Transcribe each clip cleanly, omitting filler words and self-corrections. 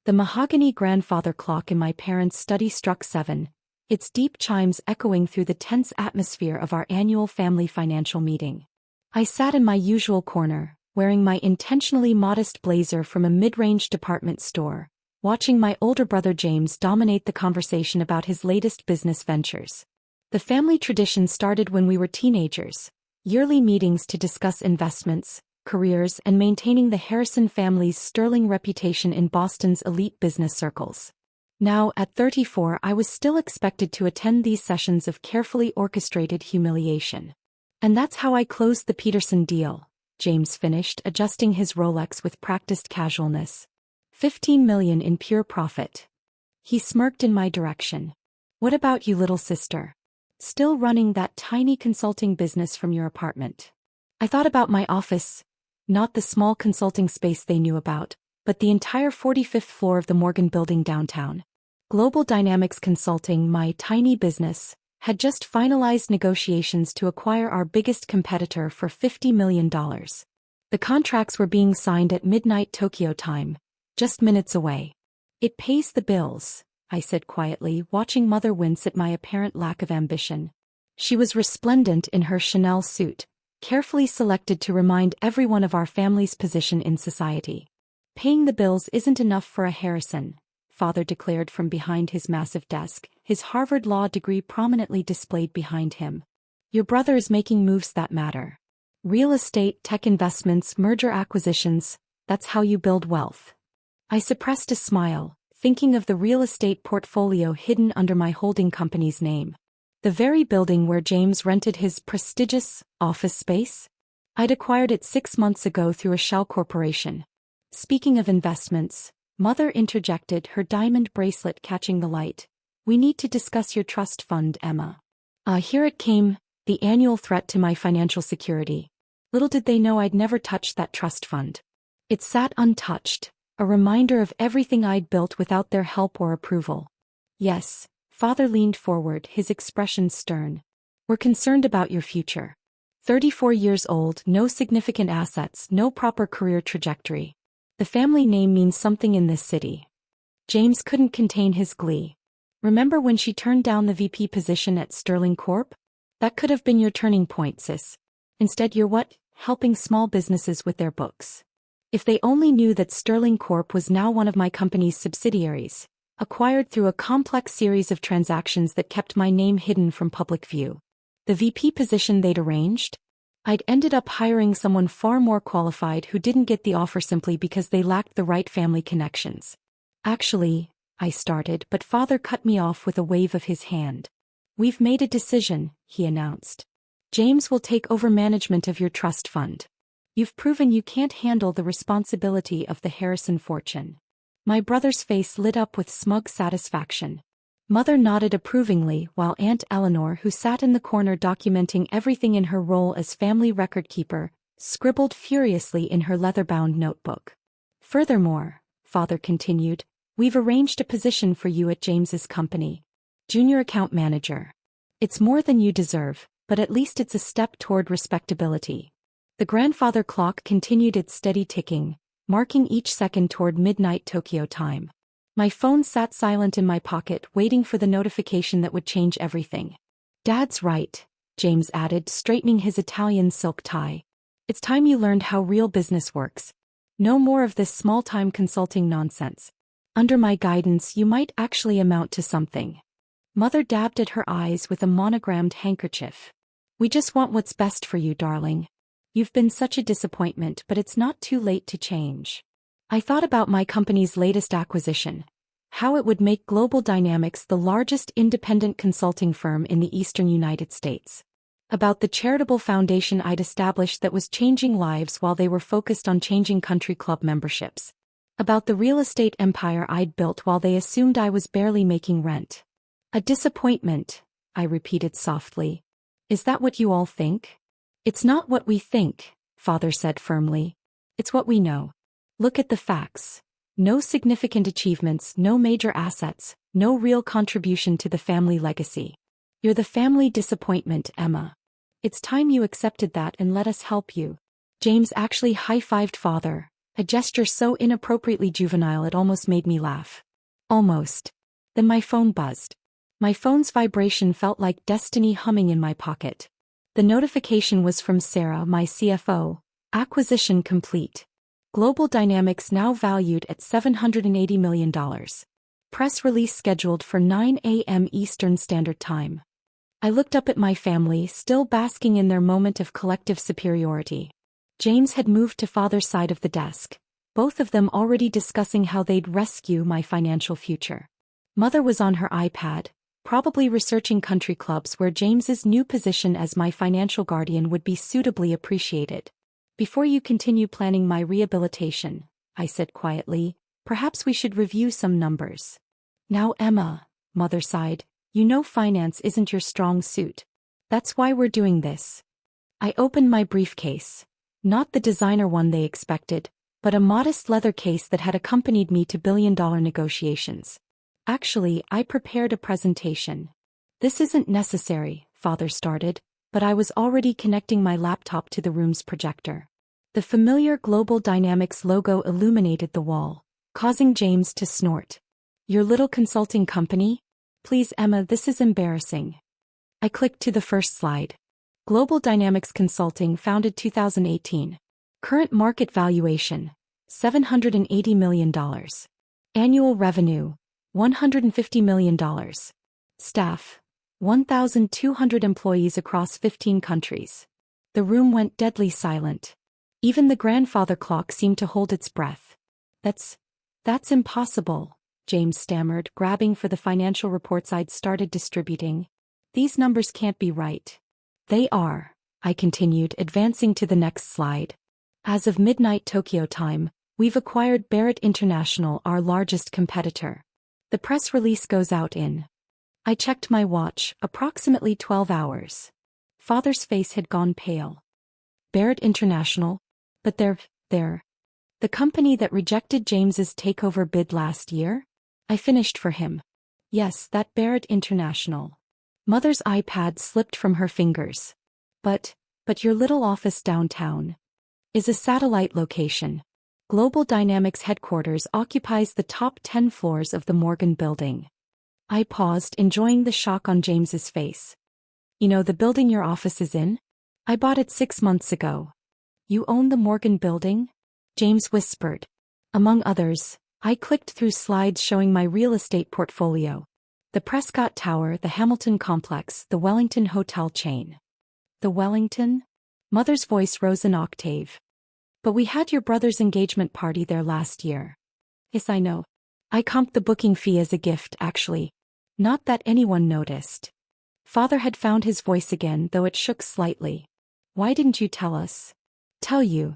The mahogany grandfather clock in my parents' study struck 7, its deep chimes echoing through the tense atmosphere of our annual family financial meeting. I sat in my usual corner, wearing my intentionally modest blazer from a mid-range department store, watching my older brother James dominate the conversation about his latest business ventures. The family tradition started when we were teenagers, yearly meetings to discuss investments, careers, and maintaining the Harrison family's sterling reputation in Boston's elite business circles. Now, at 34, I was still expected to attend these sessions of carefully orchestrated humiliation. And that's how I closed the Peterson deal, James finished, adjusting his Rolex with practiced casualness. $15 million in pure profit. He smirked in my direction. What about you, little sister? Still running that tiny consulting business from your apartment? I thought about my office. Not the small consulting space they knew about, but the entire 45th floor of the Morgan Building downtown. Global Dynamics Consulting, my tiny business, had just finalized negotiations to acquire our biggest competitor for $50 million. The contracts were being signed at midnight Tokyo time, just minutes away. It pays the bills, I said quietly, watching Mother wince at my apparent lack of ambition. She was resplendent in her Chanel suit, carefully selected to remind everyone of our family's position in society. Paying the bills isn't enough for a Harrison, Father declared from behind his massive desk, his Harvard law degree prominently displayed behind him. Your brother is making moves that matter. Real estate, tech investments, merger acquisitions, that's how you build wealth. I suppressed a smile, thinking of the real estate portfolio hidden under my holding company's name. The very building where James rented his prestigious office space? I'd acquired it 6 months ago through a shell corporation. Speaking of investments, Mother interjected, her diamond bracelet catching the light. We need to discuss your trust fund, Emma. Here it came, the annual threat to my financial security. Little did they know I'd never touched that trust fund. It sat untouched, a reminder of everything I'd built without their help or approval. Yes. Father leaned forward, his expression stern. We're concerned about your future. 34 years old, no significant assets, no proper career trajectory. The family name means something in this city. James couldn't contain his glee. Remember when she turned down the VP position at Sterling Corp? That could have been your turning point, sis. Instead you're what? Helping small businesses with their books. If they only knew that Sterling Corp was now one of my company's subsidiaries, acquired through a complex series of transactions that kept my name hidden from public view. The VP position they'd arranged? I'd ended up hiring someone far more qualified who didn't get the offer simply because they lacked the right family connections. Actually, I started, but Father cut me off with a wave of his hand. We've made a decision, he announced. James will take over management of your trust fund. You've proven you can't handle the responsibility of the Harrison fortune. My brother's face lit up with smug satisfaction. Mother nodded approvingly while Aunt Eleanor, who sat in the corner documenting everything in her role as family record keeper, scribbled furiously in her leather-bound notebook. Furthermore, Father continued, we've arranged a position for you at James's company. Junior account manager. It's more than you deserve, but at least it's a step toward respectability. The grandfather clock continued its steady ticking, marking each second toward midnight Tokyo time. My phone sat silent in my pocket, waiting for the notification that would change everything. Dad's right, James added, straightening his Italian silk tie. It's time you learned how real business works. No more of this small-time consulting nonsense. Under my guidance, you might actually amount to something. Mother dabbed at her eyes with a monogrammed handkerchief. We just want what's best for you, darling. You've been such a disappointment, but it's not too late to change. I thought about my company's latest acquisition, how it would make Global Dynamics the largest independent consulting firm in the eastern United States. About the charitable foundation I'd established that was changing lives while they were focused on changing country club memberships. About the real estate empire I'd built while they assumed I was barely making rent. A disappointment, I repeated softly. Is that what you all think? It's not what we think, Father said firmly. It's what we know. Look at the facts. No significant achievements, no major assets, no real contribution to the family legacy. You're the family disappointment, Emma. It's time you accepted that and let us help you. James actually high-fived Father, A gesture so inappropriately juvenile it almost made me laugh. Almost. Then my phone buzzed. My phone's vibration felt like destiny humming in my pocket. The notification was from Sarah, my CFO. Acquisition complete. Global Dynamics now valued at $780 million. Press release scheduled for 9 a.m. Eastern Standard Time. I looked up at my family, still basking in their moment of collective superiority. James had moved to father's side of the desk, both of them already discussing how they'd rescue my financial future. Mother was on her iPad, probably researching country clubs where James's new position as my financial guardian would be suitably appreciated. Before you continue planning my rehabilitation, I said quietly, perhaps we should review some numbers. Now Emma, Mother sighed, you know finance isn't your strong suit. That's why we're doing this. I opened my briefcase. Not the designer one they expected, but a modest leather case that had accompanied me to billion-dollar negotiations. Actually, I prepared a presentation. This isn't necessary, Father started, but I was already connecting my laptop to the room's projector. The familiar Global Dynamics logo illuminated the wall, causing James to snort. Your little consulting company? Please Emma, this is embarrassing. I clicked to the first slide. Global Dynamics Consulting, founded 2018. Current market valuation, $780 million. Annual revenue, $150 million. Staff, 1,200 employees across 15 countries. The room went deadly silent. Even the grandfather clock seemed to hold its breath. That's impossible, James stammered, grabbing for the financial reports I'd started distributing. These numbers can't be right. They are, I continued, advancing to the next slide. As of midnight Tokyo time, we've acquired Barrett International, our largest competitor. The press release goes out in. I checked my watch, approximately 12 hours. Father's face had gone pale. Barrett International? But they're. The company that rejected James's takeover bid last year? I finished for him. Yes, that Barrett International. Mother's iPad slipped from her fingers. But your little office downtown is a satellite location. Global Dynamics headquarters occupies the top 10 floors of the Morgan building. I paused, enjoying the shock on James's face. You know the building your office is in? I bought it 6 months ago. You own the Morgan building? James whispered. Among others, I clicked through slides showing my real estate portfolio. The Prescott Tower, the Hamilton Complex, the Wellington Hotel chain. The Wellington? Mother's voice rose an octave. But we had your brother's engagement party there last year. Yes, I know. I comped the booking fee as a gift, actually. Not that anyone noticed. Father had found his voice again, though it shook slightly. Why didn't you tell us? Tell you.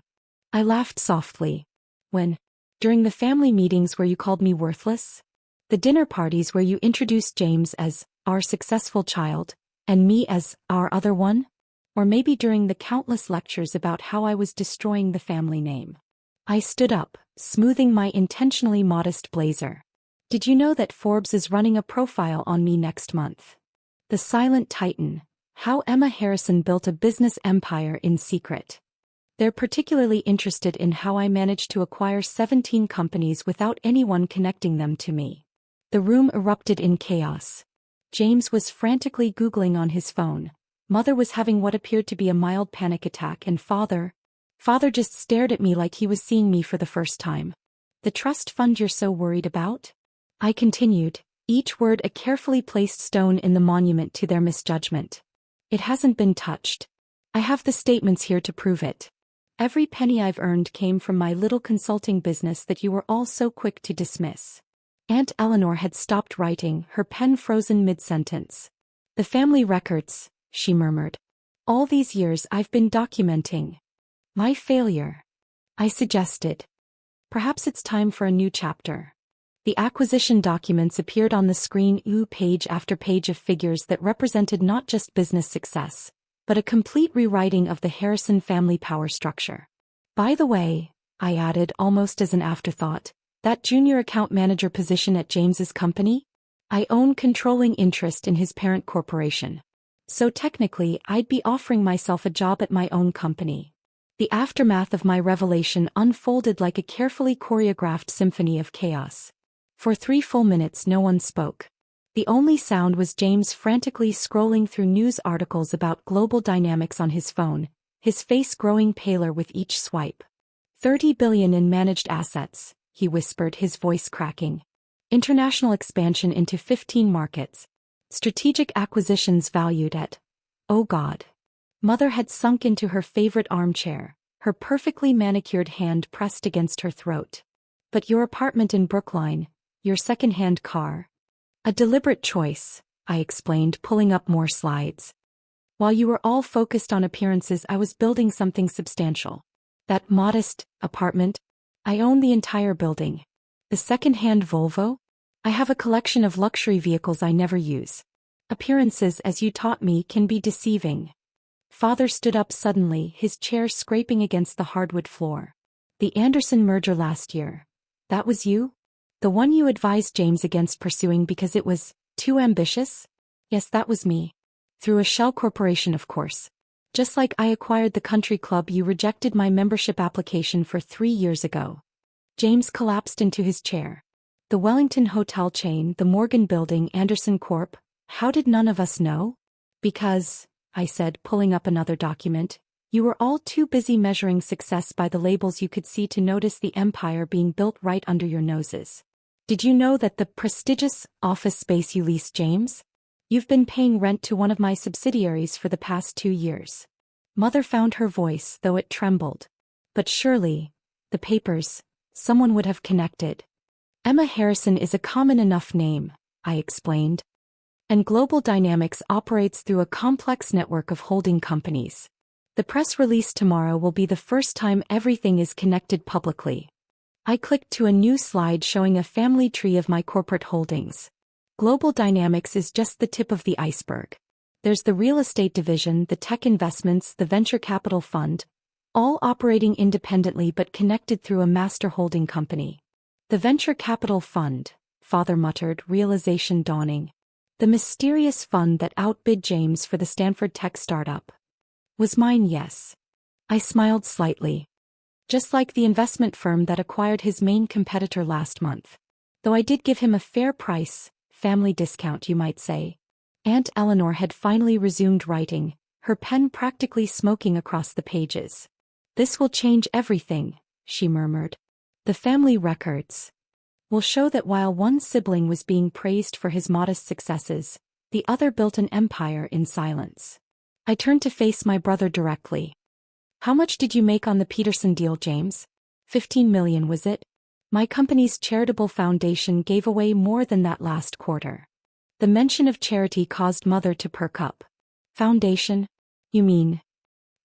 I laughed softly. When? During the family meetings where you called me worthless? The dinner parties where you introduced James as our successful child, and me as our other one? Or maybe during the countless lectures about how I was destroying the family name. I stood up, smoothing my intentionally modest blazer. Did you know that Forbes is running a profile on me next month? The Silent Titan, how Emma Harrison built a business empire in secret. They're particularly interested in how I managed to acquire 17 companies without anyone connecting them to me. The room erupted in chaos. James was frantically Googling on his phone. Mother was having what appeared to be a mild panic attack, and Father just stared at me like he was seeing me for the first time. The trust fund you're so worried about? I continued, each word a carefully placed stone in the monument to their misjudgment. It hasn't been touched. I have the statements here to prove it. Every penny I've earned came from my little consulting business that you were all so quick to dismiss. Aunt Eleanor had stopped writing, her pen frozen mid-sentence. The family records, she murmured. All these years I've been documenting my failure. I suggested. Perhaps it's time for a new chapter. The acquisition documents appeared on the screen, page after page of figures that represented not just business success, but a complete rewriting of the Harrison family power structure. By the way, I added almost as an afterthought, that junior account manager position at James's company? I own controlling interest in his parent corporation. So technically I'd be offering myself a job at my own company. The aftermath of my revelation unfolded like a carefully choreographed symphony of chaos. For 3 full minutes no one spoke. The only sound was James frantically scrolling through news articles about global dynamics on his phone, his face growing paler with each swipe. 30 billion in managed assets, he whispered, his voice cracking. International expansion into 15 markets. Strategic acquisitions valued at, oh God. Mother had sunk into her favorite armchair, her perfectly manicured hand pressed against her throat. But your apartment in Brookline, your second-hand car. A deliberate choice, I explained, pulling up more slides. While you were all focused on appearances, I was building something substantial. That modest apartment, I own the entire building. The second-hand Volvo? I have a collection of luxury vehicles I never use. Appearances, as you taught me, can be deceiving. Father stood up suddenly, his chair scraping against the hardwood floor. The Anderson merger last year. That was you? The one you advised James against pursuing because it was too ambitious? Yes, that was me. Through a shell corporation, of course. Just like I acquired the country club you rejected my membership application for 3 years ago. James collapsed into his chair. The Wellington hotel chain, the Morgan Building, Anderson Corp. How did none of us know? Because, I said, pulling up another document, you were all too busy measuring success by the labels you could see to notice the empire being built right under your noses. Did you know that the prestigious office space you leased, James? You've been paying rent to one of my subsidiaries for the past 2 years. Mother found her voice, though it trembled. But surely, the papers, someone would have connected. Emma Harrison is a common enough name, I explained. And Global Dynamics operates through a complex network of holding companies. The press release tomorrow will be the first time everything is connected publicly. I clicked to a new slide showing a family tree of my corporate holdings. Global Dynamics is just the tip of the iceberg. There's the real estate division, the tech investments, the venture capital fund, all operating independently but connected through a master holding company. The venture capital fund, Father muttered, realization dawning. The mysterious fund that outbid James for the Stanford tech startup. Was mine, yes. I smiled slightly. Just like the investment firm that acquired his main competitor last month. Though I did give him a fair price, family discount you might say. Aunt Eleanor had finally resumed writing, her pen practically smoking across the pages. This will change everything, she murmured. The family records will show that while one sibling was being praised for his modest successes, the other built an empire in silence. I turned to face my brother directly. How much did you make on the Peterson deal, James? 15 million, was it? My company's charitable foundation gave away more than that last quarter. The mention of charity caused Mother to perk up. Foundation? You mean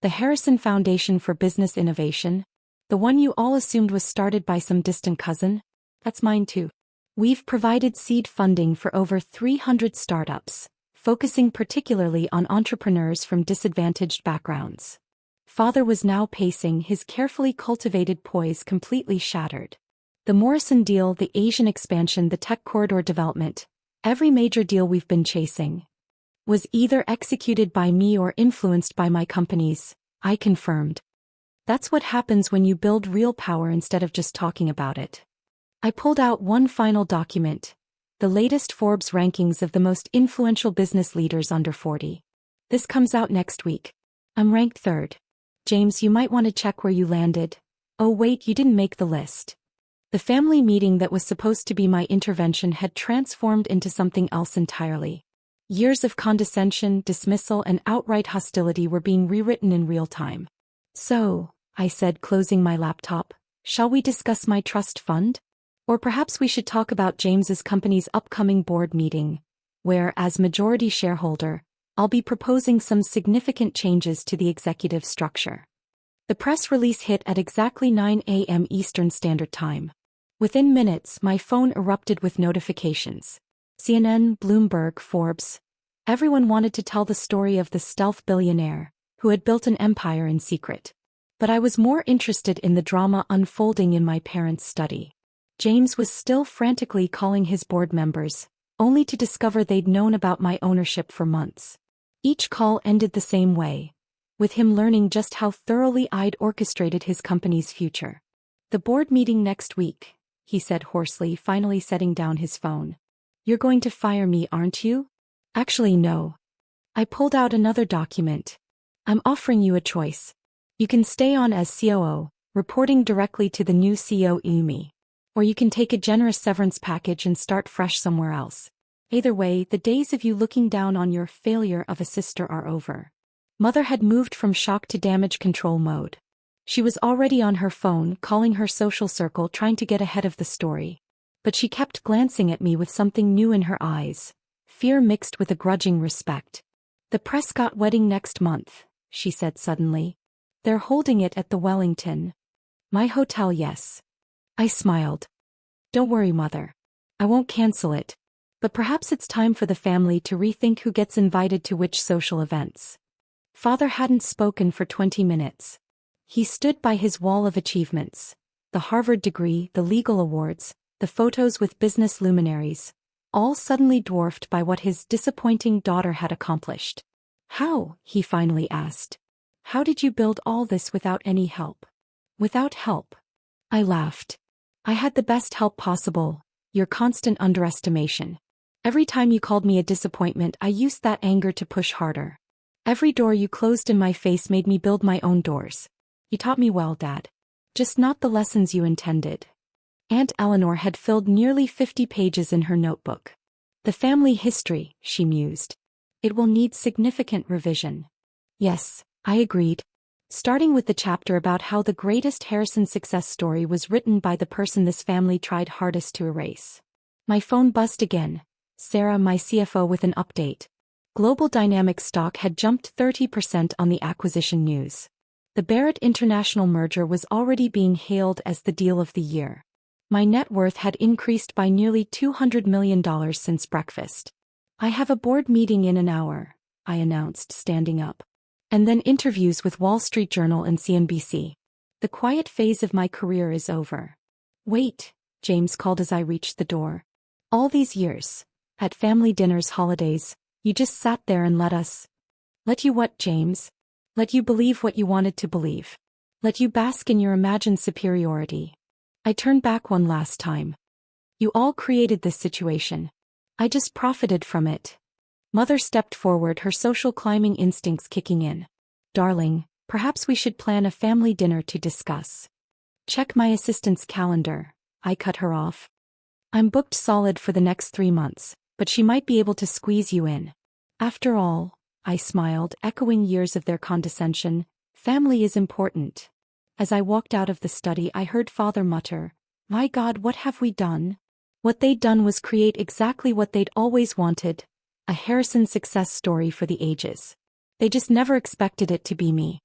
the Harrison Foundation for Business Innovation? The one you all assumed was started by some distant cousin? That's mine too. We've provided seed funding for over 300 startups, focusing particularly on entrepreneurs from disadvantaged backgrounds. Father was now pacing, his carefully cultivated poise completely shattered. The Morrison deal, the Asian expansion, the tech corridor development, every major deal we've been chasing was either executed by me or influenced by my companies, I confirmed. That's what happens when you build real power instead of just talking about it. I pulled out one final document, the latest Forbes rankings of the most influential business leaders under 40. This comes out next week. I'm ranked 3rd. James, you might want to check where you landed. Oh wait, you didn't make the list. The family meeting that was supposed to be my intervention had transformed into something else entirely. Years of condescension, dismissal, and outright hostility were being rewritten in real time. So, I said, closing my laptop, shall we discuss my trust fund? Or perhaps we should talk about James's company's upcoming board meeting, where, as majority shareholder, I'll be proposing some significant changes to the executive structure. The press release hit at exactly 9 a.m. Eastern Standard Time. Within minutes, my phone erupted with notifications. CNN, Bloomberg, Forbes. Everyone wanted to tell the story of the stealth billionaire, who had built an empire in secret. But I was more interested in the drama unfolding in my parents' study. James was still frantically calling his board members, only to discover they'd known about my ownership for months. Each call ended the same way. with him learning just how thoroughly I'd orchestrated his company's future. "The board meeting next week," he said hoarsely, finally setting down his phone. "You're going to fire me, aren't you?" "Actually, no." I pulled out another document. "I'm offering you a choice. You can stay on as COO, reporting directly to the new CEO Umi. Or you can take a generous severance package and start fresh somewhere else. Either way, the days of you looking down on your failure of a sister are over." Mother had moved from shock to damage control mode. She was already on her phone, calling her social circle, trying to get ahead of the story. But she kept glancing at me with something new in her eyes, fear mixed with a grudging respect. "The Prescott wedding next month," she said suddenly. "They're holding it at the Wellington. My hotel, yes." I smiled. "Don't worry, Mother. I won't cancel it. But perhaps it's time for the family to rethink who gets invited to which social events." Father hadn't spoken for 20 minutes. He stood by his wall of achievements. The Harvard degree, the legal awards, the photos with business luminaries, all suddenly dwarfed by what his disappointing daughter had accomplished. "How?" he finally asked. "How did you build all this without any help?" "Without help?" I laughed. "I had the best help possible, your constant underestimation. Every time you called me a disappointment, I used that anger to push harder. Every door you closed in my face made me build my own doors. You taught me well, Dad. Just not the lessons you intended." Aunt Eleanor had filled nearly 50 pages in her notebook. "The family history," she mused. "It will need significant revision." "Yes," I agreed. Starting with the chapter about how the greatest Harrison success story was written by the person this family tried hardest to erase. My phone buzzed again. Sarah, my CFO, with an update. Global Dynamics stock had jumped 30% on the acquisition news. The Barrett International merger was already being hailed as the deal of the year. My net worth had increased by nearly $200 million since breakfast. "I have a board meeting in an hour," I announced, standing up. "And then interviews with Wall Street Journal and CNBC. The quiet phase of my career is over." "Wait," James called as I reached the door. "All these years, at family dinners, holidays, you just sat there and let us." "Let you what, James?" "Let you believe what you wanted to believe. Let you bask in your imagined superiority." I turned back one last time. "You all created this situation. I just profited from it." Mother stepped forward, her social climbing instincts kicking in. "Darling, perhaps we should plan a family dinner to discuss." "Check my assistant's calendar," I cut her off. "I'm booked solid for the next 3 months, but she might be able to squeeze you in." "After all," I smiled, echoing years of their condescension, "family is important." As I walked out of the study, I heard Father mutter, "My God, what have we done?" What they'd done was create exactly what they'd always wanted, a Harrison success story for the ages. They just never expected it to be me.